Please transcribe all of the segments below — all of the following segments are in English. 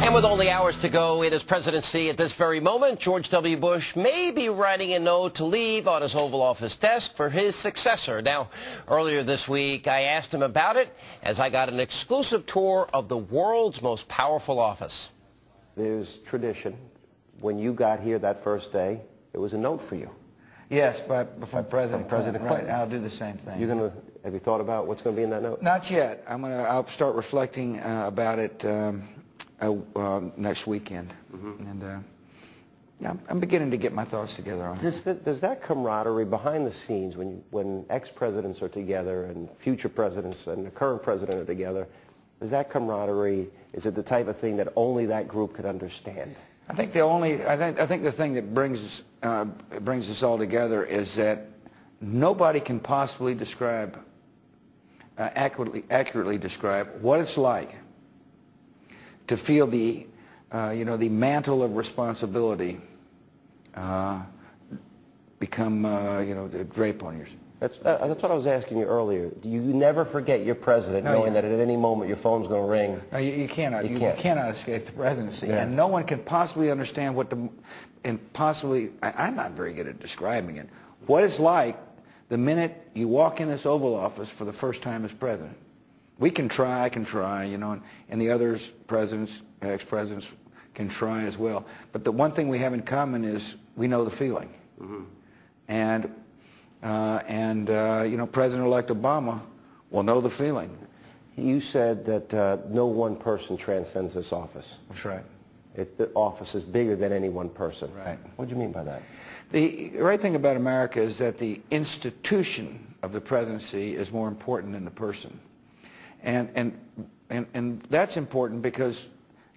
And with only hours to go in his presidency at this very moment, George W. Bush may be writing a note to leave on his Oval Office desk for his successor. Now, earlier this week, I asked him about it as I got an exclusive tour of the world's most powerful office. There's tradition. When you got here that first day, it was a note for you. Yes, from President Clinton. Clinton. Right, I'll do the same thing. Have you thought about what's going to be in that note? Not yet. I'll start reflecting about it next weekend. And yeah, I'm beginning to get my thoughts together on it. Does that camaraderie behind the scenes, when ex-presidents are together and future presidents and the current president are together, is that camaraderie, is it the type of thing that only that group could understand? I think the thing that brings us all together is that nobody can possibly accurately describe what it's like to feel the the mantle of responsibility drape on you. That's what I was asking you earlier. You never forget your president, knowing that at any moment your phone's going to ring. No, you cannot. You cannot escape the presidency, Yeah. and no one can possibly understand I'm not very good at describing it. What it's like the minute you walk in this Oval Office for the first time as president. I can try, and the others, presidents, ex-presidents, can try as well. But the one thing we have in common is we know the feeling. And President-elect Obama will know the feeling. You said that no one person transcends this office. That's right. The office is bigger than any one person. Right. What do you mean by that? The right thing about America is that the institution of the presidency is more important than the person. And that's important because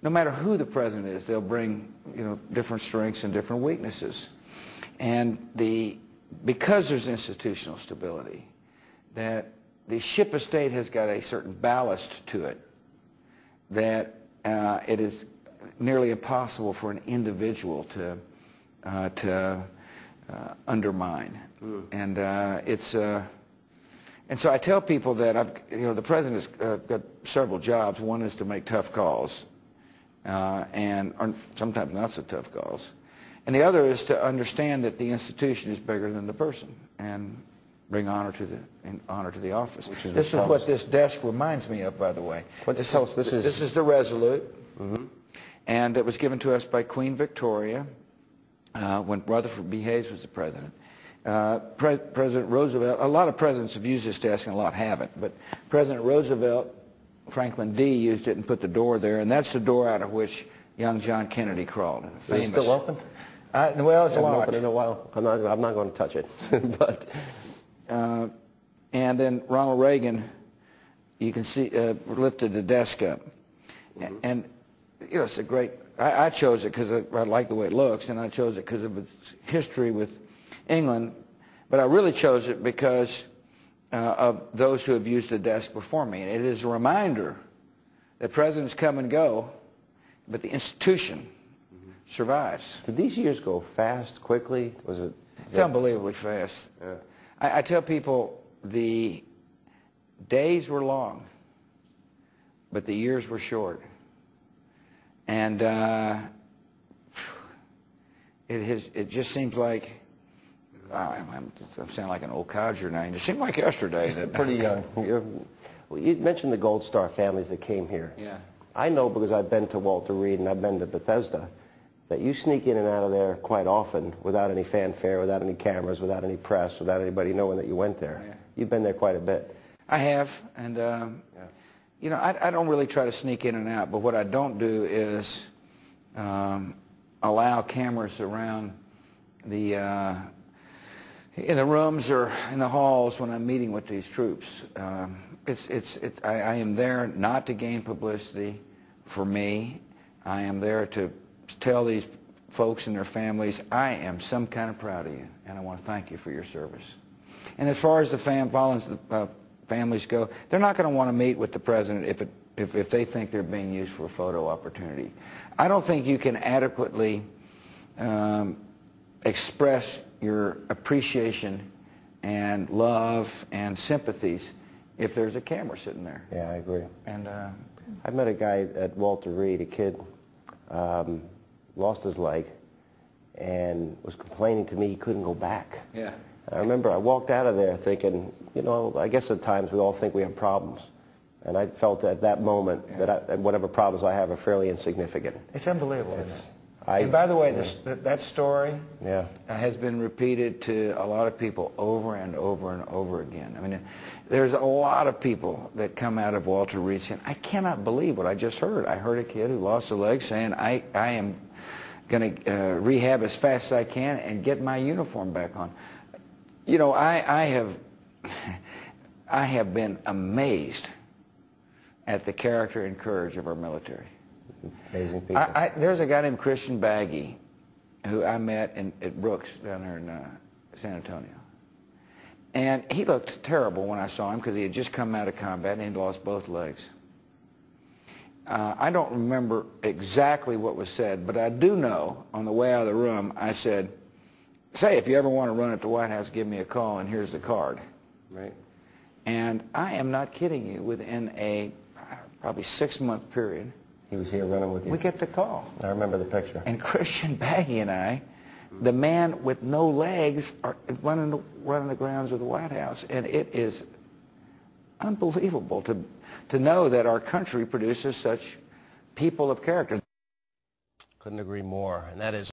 no matter who the president is, they'll bring different strengths and different weaknesses. And because there's institutional stability, that the ship of state has got a certain ballast to it that it is nearly impossible for an individual to undermine. And so I tell people that the president has got several jobs. One is to make tough calls, or sometimes not so tough calls. And the other is to understand that the institution is bigger than the person and bring honor to the office. This is what this desk reminds me of, by the way. This is the Resolute, and it was given to us by Queen Victoria when Rutherford B. Hayes was the president. President Roosevelt, a lot of presidents have used this desk and a lot haven't, but President Roosevelt, Franklin D. used it and put the door there, and that's the door out of which young John Kennedy crawled. Is it still open? Well, it's locked. Open in a while. I'm not going to touch it. But and then Ronald Reagan, you can see, lifted the desk up, and it's a great. I chose it because I like the way it looks, and I chose it because of its history with England, but I really chose it because of those who have used the desk before me. And it is a reminder that presidents come and go, but the institution survives. Did these years go fast, quickly? It's unbelievably fast. Yeah. I tell people the days were long, but the years were short. And it just seems like, I'm sounding like an old codger now. It seemed like yesterday. Pretty young. You mentioned the Gold Star families that came here. Yeah. I know because I've been to Walter Reed and I've been to Bethesda that you sneak in and out of there quite often without any fanfare, without any cameras, without any press, without anybody knowing that you went there. Yeah. You've been there quite a bit. I have, and I don't really try to sneak in and out, but what I don't do is allow cameras around in the rooms or in the halls when I'm meeting with these troops. I am there not to gain publicity for me. I am there to tell these folks and their families, I am some kind of proud of you, and I want to thank you for your service. And as far as the families go, they're not going to want to meet with the president if they think they're being used for a photo opportunity. I don't think you can adequately express your appreciation and love and sympathies if there's a camera sitting there. Yeah, I agree. And I met a guy at Walter Reed, a kid lost his leg and was complaining to me he couldn't go back. Yeah. I remember I walked out of there thinking, you know, I guess at times we all think we have problems. And I felt at that moment that whatever problems I have are fairly insignificant. It's unbelievable, isn't it? And by the way, that story has been repeated to a lot of people over and over and over again. I mean, there's a lot of people that come out of Walter Reed saying, I cannot believe what I just heard. I heard a kid who lost a leg saying, I am going to rehab as fast as I can and get my uniform back on. You know, I have been amazed at the character and courage of our military. Amazing people. There's a guy named Christian Baggy who I met at Brooks down there in San Antonio. And he looked terrible when I saw him because he had just come out of combat and he'd lost both legs. I don't remember exactly what was said, but I do know on the way out of the room I said, say, if you ever want to run at the White House, give me a call and here's the card. Right. And I am not kidding you, within a probably 6-month period, He was here running with you. we get the call. I remember the picture. And Christian Baggy and I, the man with no legs, are running the grounds of the White House. And it is unbelievable to know that our country produces such people of character. Couldn't agree more. And that is